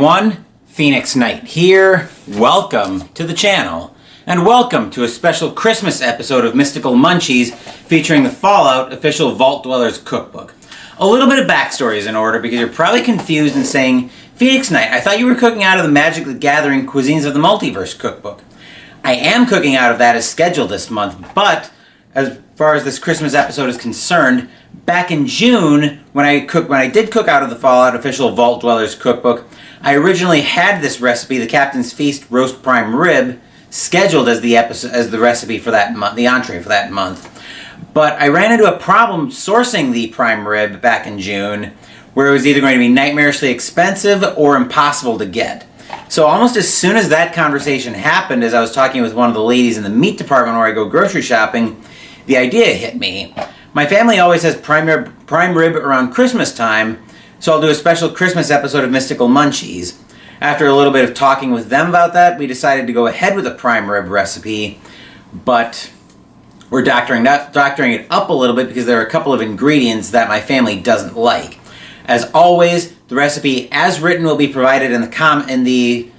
everyone, Phoenix Knight here. Welcome to the channel, and welcome to a special Christmas episode of Mystical Munchies featuring the Fallout official Vault Dwellers Cookbook. A little bit of backstory is in order because you're probably confused and saying, Phoenix Knight, I thought you were cooking out of the Magic the Gathering Cuisines of the Multiverse cookbook. I am cooking out of that as scheduled this month, but as far as this Christmas episode is concerned, back in June, when I did cook out of the Fallout official Vault Dwellers cookbook, I originally had this recipe, the Captain's Feast roast prime rib, scheduled as the recipe for that month, the entree for that month. But I ran into a problem sourcing the prime rib back in June, where it was either going to be nightmarishly expensive or impossible to get. So almost as soon as that conversation happened, as I was talking with one of the ladies in the meat department where I go grocery shopping, the idea hit me. My family always has prime rib around Christmas time, so I'll do a special Christmas episode of Mystical Munchies. After a little bit of talking with them about that, we decided to go ahead with the prime rib recipe, but we're doctoring it up a little bit because there are a couple of ingredients that my family doesn't like. As always, the recipe as written will be provided in the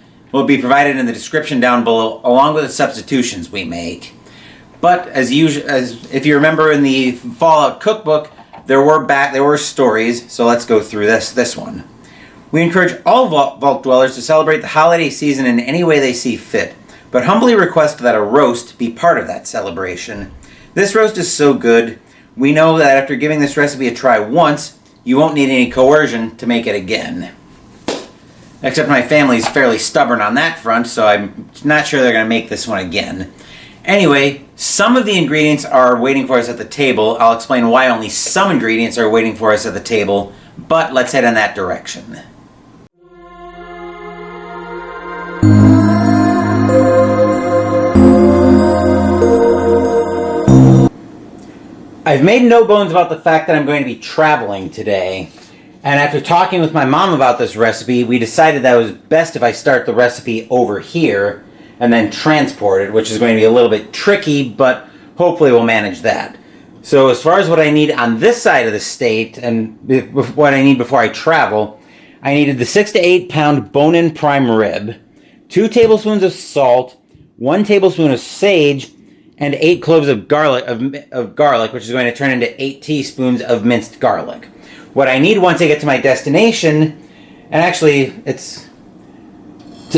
description down below, along with the substitutions we make. But as usual, if you remember in the Fallout cookbook, there were stories, so let's go through this one. We encourage all Vault Dwellers to celebrate the holiday season in any way they see fit, but humbly request that a roast be part of that celebration. This roast is so good, we know that after giving this recipe a try once, you won't need any coercion to make it again. Except my family's fairly stubborn on that front, so I'm not sure they're going to make this one again. Anyway, some of the ingredients are waiting for us at the table. I'll explain why only some ingredients are waiting for us at the table, but let's head in that direction. I've made no bones about the fact that I'm going to be traveling today, and after talking with my mom about this recipe, we decided that it was best if I start the recipe over here and then transport it, which is going to be a little bit tricky, but hopefully we'll manage that. So as far as what I need on this side of the state, and what I need before I travel, I needed the 6 to 8 pound bone-in prime rib, 2 tablespoons of salt, 1 tablespoon of sage, and 8 cloves of garlic, which is going to turn into 8 teaspoons of minced garlic. What I need once I get to my destination, and actually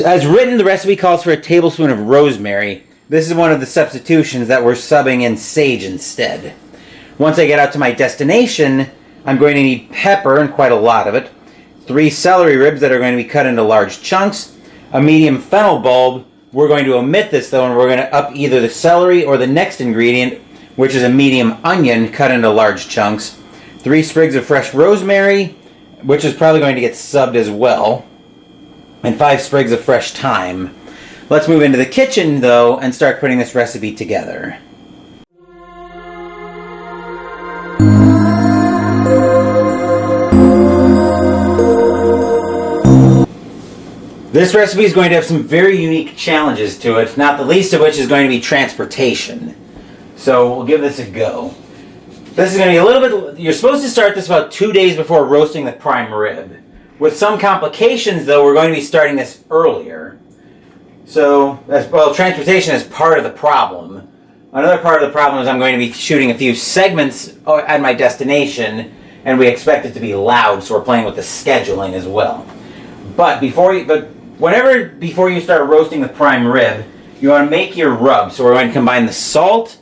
as written, the recipe calls for a tablespoon of rosemary. This is one of the substitutions that we're subbing in sage instead. Once I get out to my destination, I'm going to need pepper, and quite a lot of it, 3 celery ribs that are going to be cut into large chunks, a medium fennel bulb. We're going to omit this though, and we're going to up either the celery or the next ingredient, which is a medium onion cut into large chunks, 3 sprigs of fresh rosemary, which is probably going to get subbed as well, and 5 sprigs of fresh thyme. Let's move into the kitchen though and start putting this recipe together. This recipe is going to have some very unique challenges to it, not the least of which is going to be transportation. So we'll give this a go. This is going to be a little bit, you're supposed to start this about 2 days before roasting the prime rib. With some complications though, we're going to be starting this earlier. So, transportation is part of the problem. Another part of the problem is I'm going to be shooting a few segments at my destination, and we expect it to be loud, so we're playing with the scheduling as well. But before you start roasting the prime rib, you want to make your rub. So we're going to combine the salt,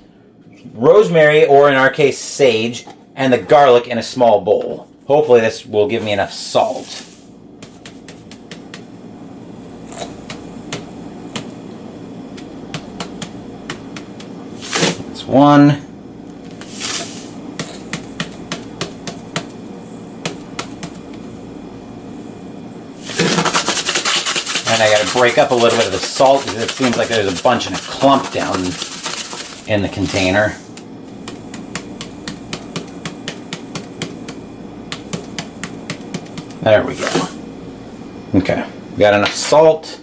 rosemary, or in our case sage, and the garlic in a small bowl. Hopefully this will give me enough salt. That's one. And I got to break up a little bit of the salt because it seems like there's a bunch in a clump down in the container. There we go. Okay, we got enough salt.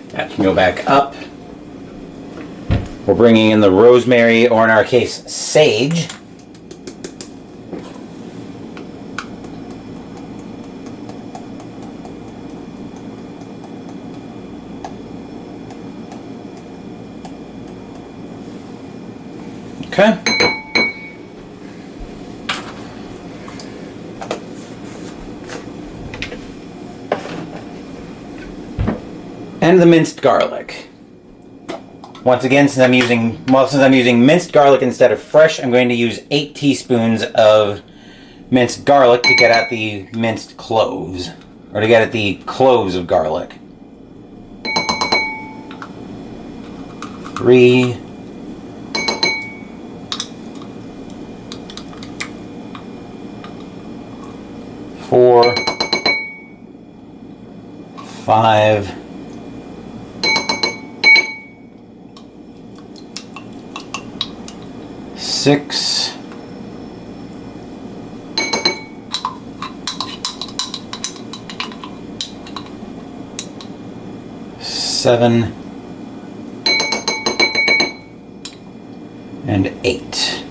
That can go back up. We're bringing in the rosemary, or in our case, sage. Okay. And the minced garlic. Once again, since I'm using minced garlic instead of fresh, I'm going to use 8 teaspoons of minced garlic to get at the minced cloves, or to get at the cloves of garlic. 3. 4. 5. 6. 7. And 8.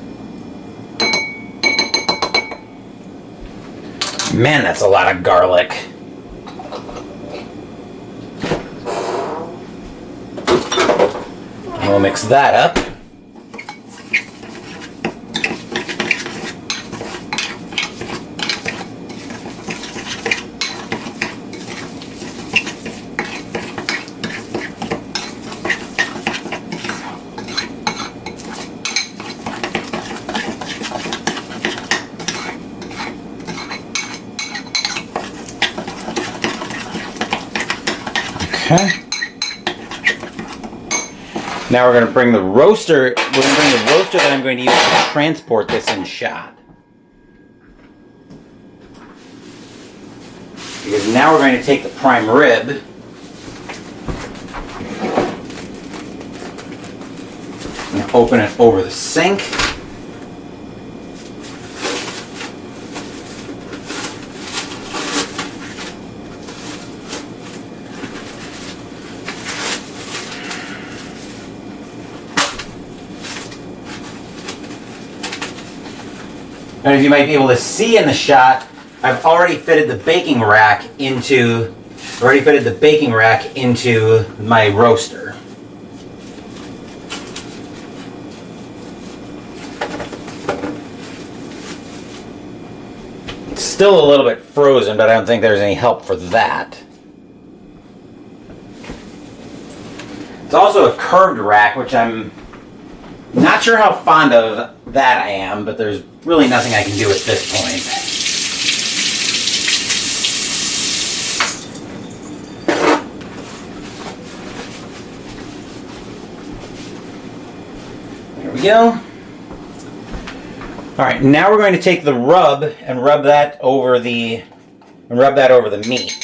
Man, that's a lot of garlic. We'll mix that up. Okay. Now we're going to bring the roaster. We're going to bring the roaster that I'm going to use to transport this in shot. Because now we're going to take the prime rib and open it over the sink. And as you might be able to see in the shot, I've already fitted the baking rack into my roaster. It's still a little bit frozen, but I don't think there's any help for that. It's also a curved rack, which I'm not sure how fond of that I am, but there's really nothing I can do at this point. There we go. All right, now we're going to take the rub and rub that over the meat.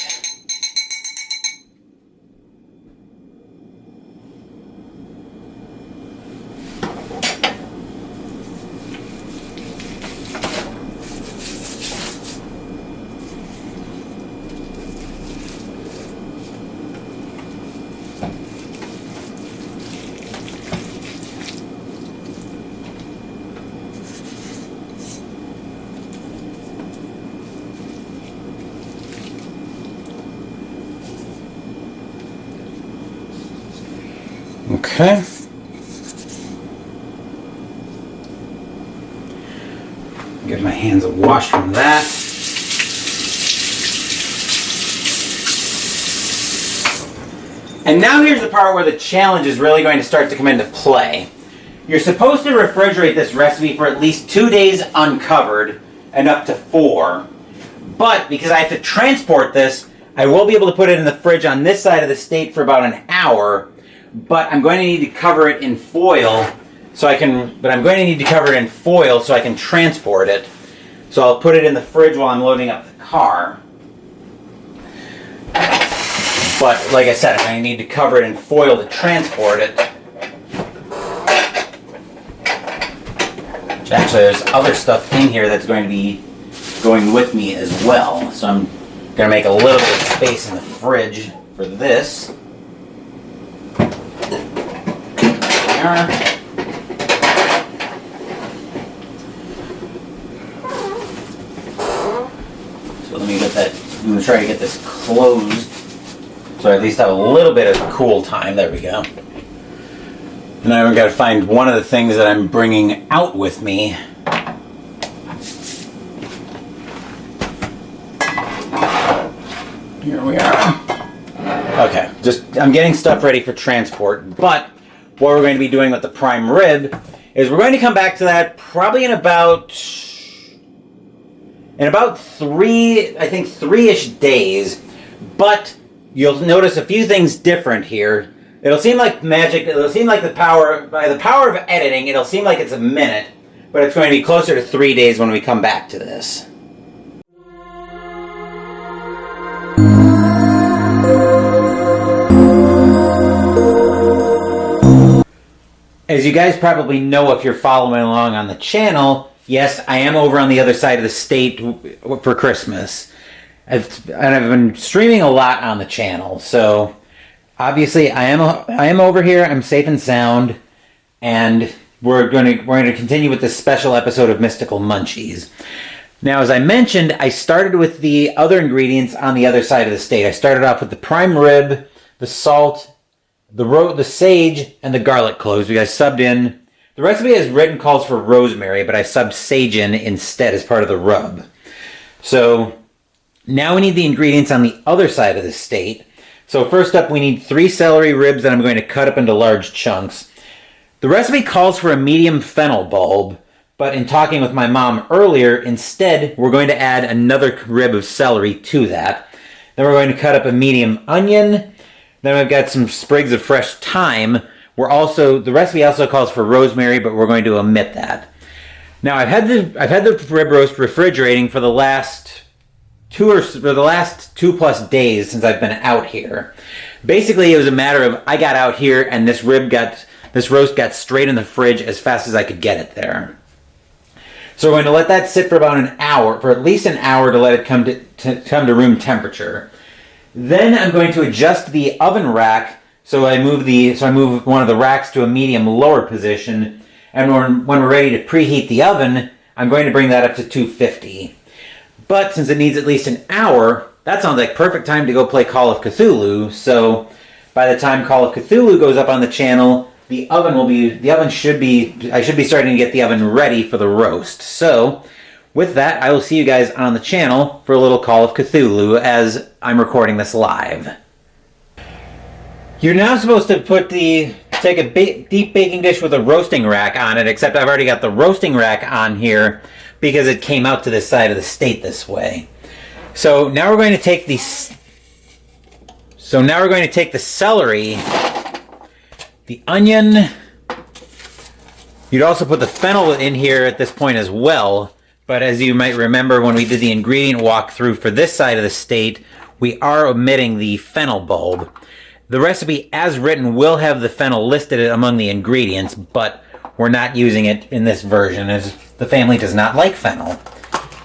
Okay. Get my hands a wash from that. And now here's the part where the challenge is really going to start to come into play. You're supposed to refrigerate this recipe for at least 2 days uncovered and up to 4. But because I have to transport this, I will be able to put it in the fridge on this side of the state for about an hour. But I'm going to need to cover it in foil so I can transport it. So I'll put it in the fridge while I'm loading up the car. But like I said, I'm going to need to cover it in foil to transport it. Actually, there's other stuff in here that's going to be going with me as well. So I'm going to make a little bit of space in the fridge for this. So let me get that. I'm going to try to get this closed so I at least have a little bit of cool time. There we go. And now I've got to find one of the things that I'm bringing out with me. Here we are. Okay, I'm getting stuff ready for transport, but what we're going to be doing with the prime rib is we're going to come back to that probably in about 3-ish days, but you'll notice a few things different here. It'll seem like magic, it'll seem like by the power of editing, it'll seem like it's a minute, but it's going to be closer to 3 days when we come back to this. As you guys probably know if you're following along on the channel, yes, I am over on the other side of the state for Christmas. I've been streaming a lot on the channel, so obviously I am over here, I'm safe and sound, and we're going to continue with this special episode of Mystical Munchies. Now, as I mentioned, I started with the other ingredients on the other side of the state. I started off with the prime rib, the salt, the sage, and the garlic cloves. I subbed in. The recipe as written calls for rosemary, but I subbed sage in instead as part of the rub. So now we need the ingredients on the other side of the state. So first up, we need 3 celery ribs that I'm going to cut up into large chunks. The recipe calls for a medium fennel bulb, but in talking with my mom earlier, instead we're going to add another rib of celery to that. Then we're going to cut up a medium onion. Then I've got some sprigs of fresh thyme. The recipe also calls for rosemary, but we're going to omit that. Now I've had the rib roast refrigerating for the last 2+ days since I've been out here. Basically, it was a matter of I got out here and this roast got straight in the fridge as fast as I could get it there. So we're going to let that sit for about an hour, for at least an hour, to let it come to room temperature. Then I'm going to adjust the oven rack. So I move one of the racks to a medium lower position, and when we're ready to preheat the oven, I'm going to bring that up to 250. But since it needs at least an hour, that sounds like perfect time to go play Call of Cthulhu. So by the time Call of Cthulhu goes up on the channel, I should be starting to get the oven ready for the roast. So with that, I will see you guys on the channel for a little Call of Cthulhu as I'm recording this live. You're now supposed to take a deep baking dish with a roasting rack on it, except I've already got the roasting rack on here because it came out to this side of the state this way. So now we're going to take the celery, the onion. You'd also put the fennel in here at this point as well, but as you might remember when we did the ingredient walkthrough for this side of the state, we are omitting the fennel bulb. The recipe as written will have the fennel listed among the ingredients, but we're not using it in this version as the family does not like fennel.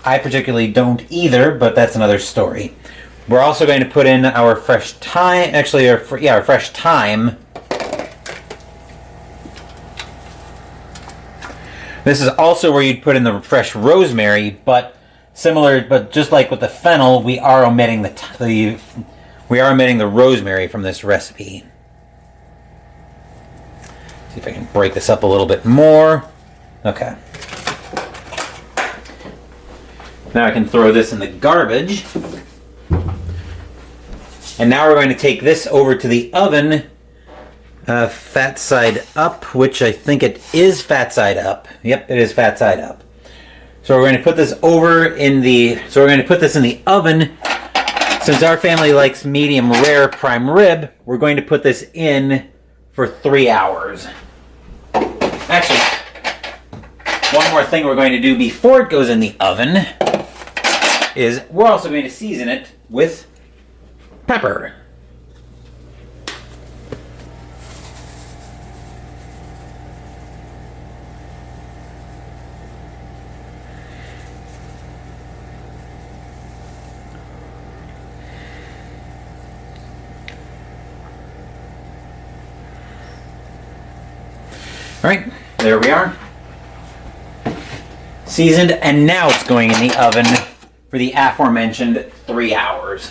I particularly don't either, but that's another story. We're also going to put in our fresh thyme, our fresh thyme. This is also where you'd put in the fresh rosemary, but just like with the fennel, we are omitting the rosemary from this recipe. See if I can break this up a little bit more. Okay. Now I can throw this in the garbage. And now we're going to take this over to the oven, fat side up, which I think it is fat side up. Yep, it is fat side up. So we're going to put this in the oven. Since our family likes medium rare prime rib, we're going to put this in for 3 hours. Actually, one more thing we're going to do before it goes in the oven is we're also going to season it with pepper. All right, there we are. Seasoned, and now it's going in the oven for the aforementioned 3 hours.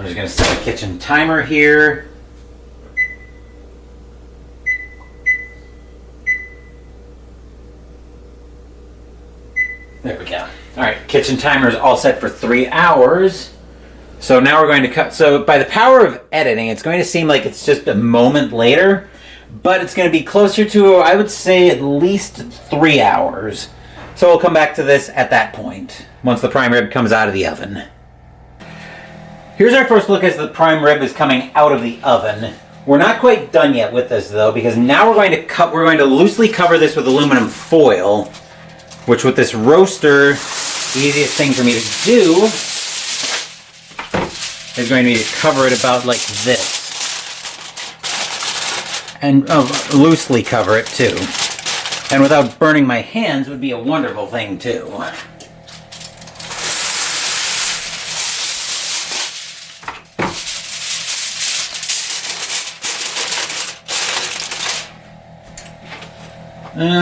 just going to set a kitchen timer here. There we go. All right, kitchen timer is all set for 3 hours. So now we're going to cut. So by the power of editing, it's going to seem like it's just a moment later, but it's going to be closer to, I would say, at least 3 hours. So we'll come back to this at that point, once the prime rib comes out of the oven. Here's our first look as the prime rib is coming out of the oven. We're not quite done yet with this though, because now we're going to loosely cover this with aluminum foil, which with this roaster, the easiest thing for me to do is going to be to cover it about like this. And loosely cover it too. And without burning my hands would be a wonderful thing too.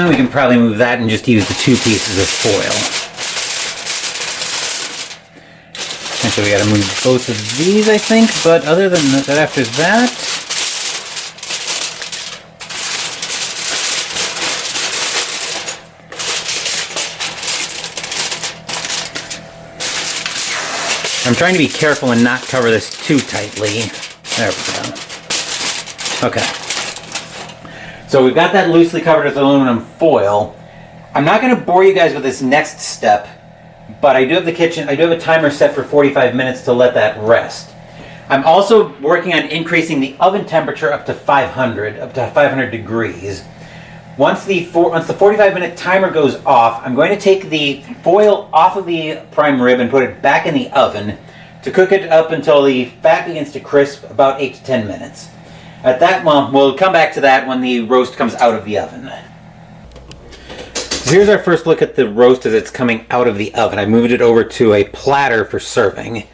We can probably move that and just use the 2 pieces of foil. Actually, we gotta move both of these, I think, but other than that, after that... I'm trying to be careful and not cover this too tightly. There we go. Okay. So we've got that loosely covered with aluminum foil. I'm not going to bore you guys with this next step, but I do have a timer set for 45 minutes to let that rest. I'm also working on increasing the oven temperature up to 500 degrees. Once the 45-minute timer goes off, I'm going to take the foil off of the prime rib and put it back in the oven to cook it up until the fat begins to crisp, about 8 to 10 minutes. At that, well, we'll come back to that when the roast comes out of the oven. So here's our first look at the roast as it's coming out of the oven. I moved it over to a platter for serving.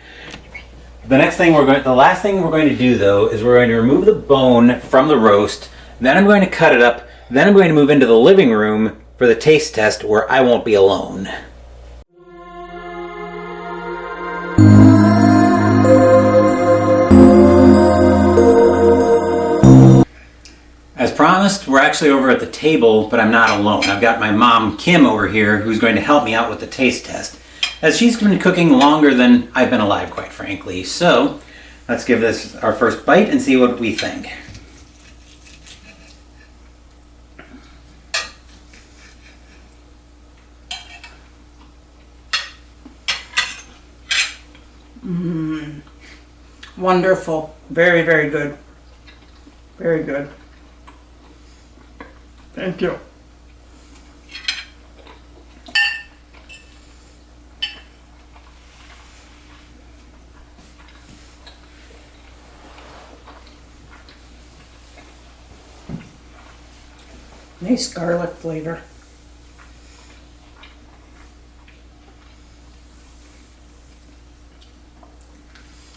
The last thing we're going to do though is we're going to remove the bone from the roast. Then I'm going to cut it up. Then I'm going to move into the living room for the taste test where I won't be alone. As promised, we're actually over at the table, but I'm not alone. I've got my mom, Kim, over here, who's going to help me out with the taste test, as she's been cooking longer than I've been alive, quite frankly. So, let's give this our first bite and see what we think. Wonderful. Very, very good. Very good. Thank you. Nice garlic flavor.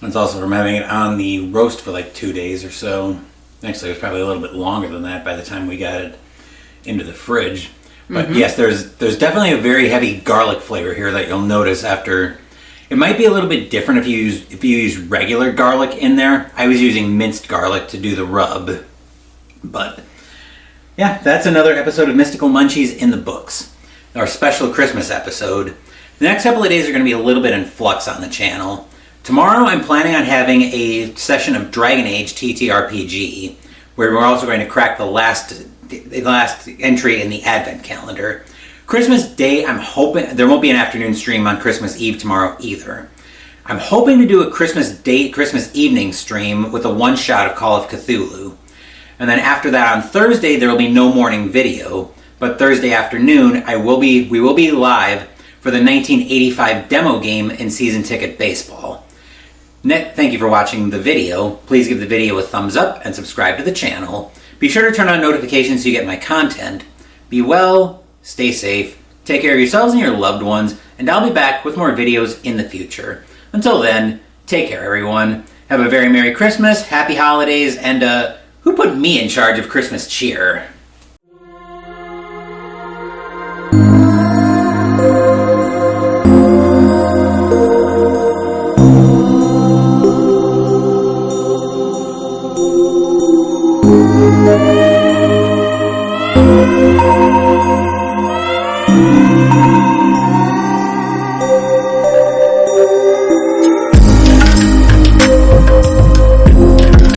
It's also from having it on the roast for like 2 days or so. Actually, it was probably a little bit longer than that by the time we got it into the fridge. But yes, there's definitely a very heavy garlic flavor here that you'll notice after. It might be a little bit different if you use regular garlic in there. I was using minced garlic to do the rub. But yeah, that's another episode of Mystical Munchies in the books. Our special Christmas episode. The next couple of days are going to be a little bit in flux on the channel. Tomorrow I'm planning on having a session of Dragon Age TTRPG, where we're also going to crack the last entry in the Advent calendar. Christmas Day, I'm hoping there won't be an afternoon stream on Christmas Eve tomorrow either. I'm hoping to do a Christmas evening stream with a one-shot of Call of Cthulhu. And then after that on Thursday there will be no morning video, but Thursday afternoon we will be live for the 1985 demo game in Season Ticket Baseball. Thank you for watching the video. Please give the video a thumbs up and subscribe to the channel. Be sure to turn on notifications so you get my content. Be well, stay safe, take care of yourselves and your loved ones, and I'll be back with more videos in the future. Until then, take care everyone. Have a very Merry Christmas, Happy Holidays, and who put me in charge of Christmas cheer?